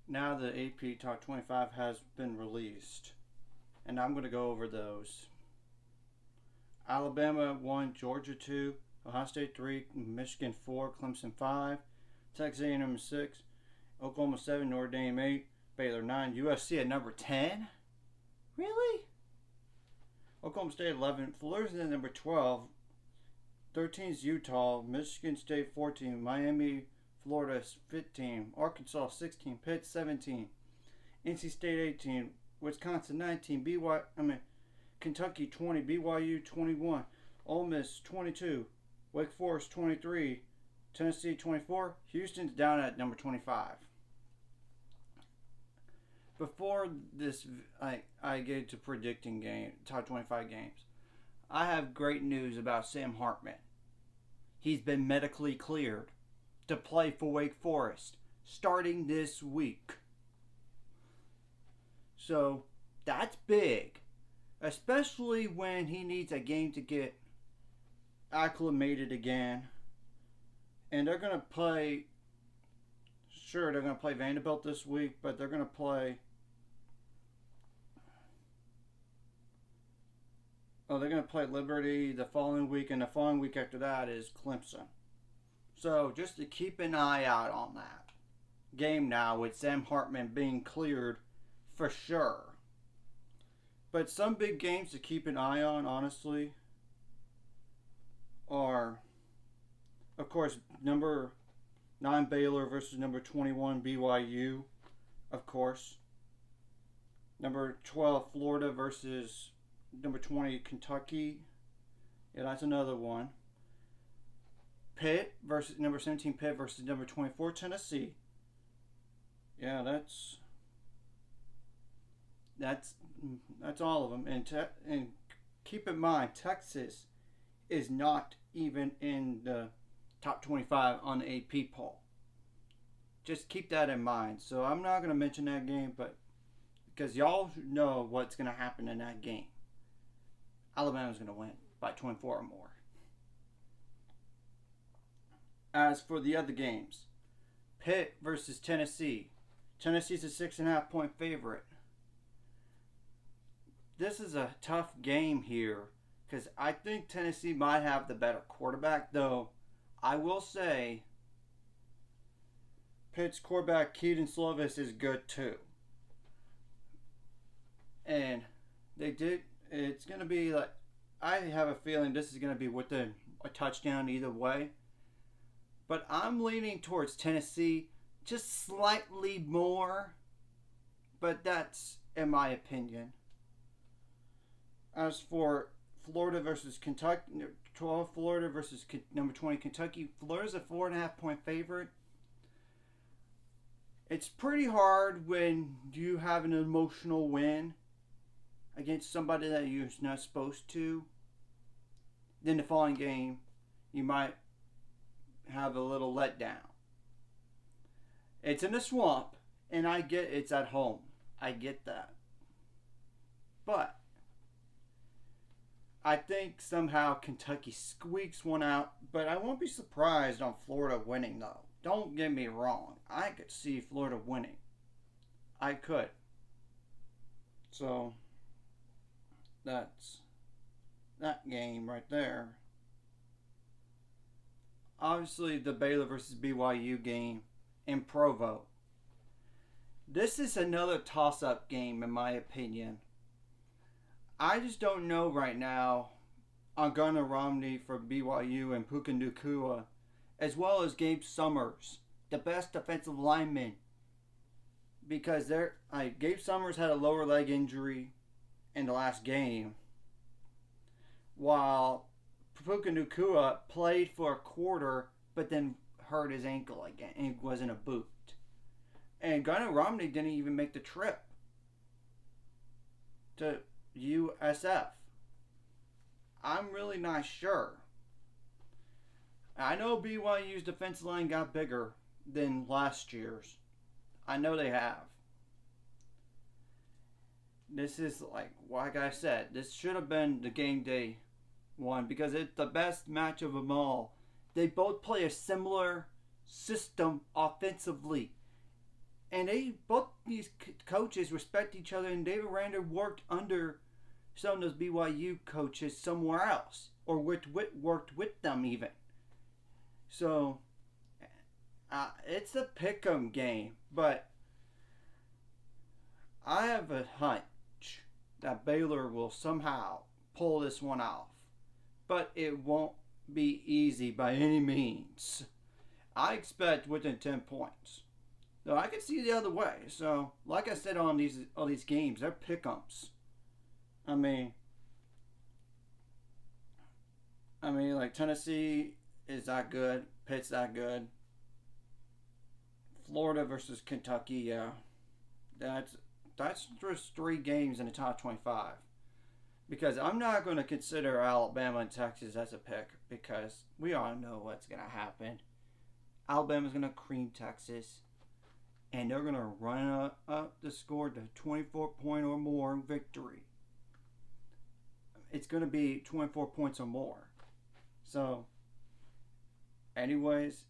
now the AP Top 25 has been released, and I'm going to go over those. Alabama 1, Georgia 2, Ohio State 3, Michigan 4, Clemson 5, Texas A&M 6, Oklahoma 7, Notre Dame 8, Baylor 9, USC at number 10? Really? Oklahoma State 11, Florida at number 12, 13 is Utah, Michigan State 14, Miami, Florida 15, Arkansas 16, Pitt 17, NC State 18, Wisconsin 19, Kentucky 20, BYU 21, Ole Miss 22, Wake Forest 23, Tennessee 24, Houston's down at number 25. Before this, I get to predicting top 25 games. I have great news about Sam Hartman. He's been medically cleared to play for Wake Forest starting this week. So that's big, especially when he needs a game to get acclimated again. And they're going to play, they're going to play Vanderbilt this week, but they're going to play, they're going to play Liberty the following week, and the following week after that is Clemson. So just to keep an eye out on that game now with Sam Hartman being cleared for sure. But some big games to keep an eye on, honestly, are, of course, number 9 Baylor versus number 21 BYU, of course. Number 12 Florida versus number 20 Kentucky. Yeah, that's another one. Pitt versus number 17 Pitt versus number 24 Tennessee. Yeah, that's all of them. And keep in mind, Texas is not even in the top 25 on the AP poll. Just keep that in mind. So I'm not going to mention that game, but because y'all know what's going to happen in that game. Alabama's going to win by 24 or more. As for the other games, Pitt versus Tennessee. Tennessee's a 6.5 point favorite. This is a tough game here because I think Tennessee might have the better quarterback, though I will say Pitt's quarterback Keaton Slovis is good too. And it's going to be like, I have a feeling this is going to be within a touchdown either way. But I'm leaning towards Tennessee just slightly more. But that's in my opinion. As for Florida versus Kentucky, 12 Florida versus number 20 Kentucky, Florida's a 4.5 point favorite. It's pretty hard when you have an emotional win against somebody that you're not supposed to. Then the following game, you might have a little letdown. It's in the swamp, and I get it's at home. I get that. But I think somehow Kentucky squeaks one out, but I won't be surprised on Florida winning, though. Don't get me wrong. I could see Florida winning. I could. So that's that game right there. Obviously, the Baylor versus BYU game in Provo. This is another toss-up game, in my opinion. I just don't know right now on Gunnar Romney for BYU and Puka Nacua, as well as Gabe Summers, the best defensive lineman, because Gabe Summers had a lower leg injury in the last game, while Puka Nacua played for a quarter but then hurt his ankle again and was in a boot. And Gunnar Romney didn't even make the trip to USF. I'm really not sure. I know BYU's defensive line got bigger than last year's. I know they have. This is like I said, this should have been the game day one because it's the best match of them all. They both play a similar system offensively. And both these coaches respect each other, and David Aranda worked under some of those BYU coaches somewhere else, or worked with them even. So it's a pick'em game, but I have a hunch that Baylor will somehow pull this one off, but it won't be easy by any means. I expect within 10 points. Though I could see the other way. So, like I said on all these games, they're pick-ups. I mean, like Tennessee is that good. Pitt's that good. Florida versus Kentucky, yeah. That's just 3 games in the top 25. Because I'm not going to consider Alabama and Texas as a pick, because we all know what's going to happen. Alabama's going to cream Texas, and they're going to run up the score to 24-point or more victory. It's going to be 24 points or more. So, anyways,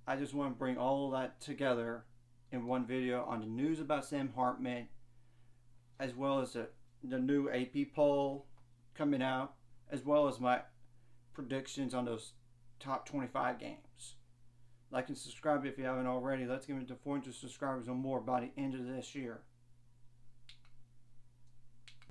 I just want to bring all of that together in one video on the news about Sam Hartman, as well as the new AP poll coming out, as well as my predictions on those top 25 games. Like and subscribe if you haven't already. Let's get into 400 subscribers or more by the end of this year.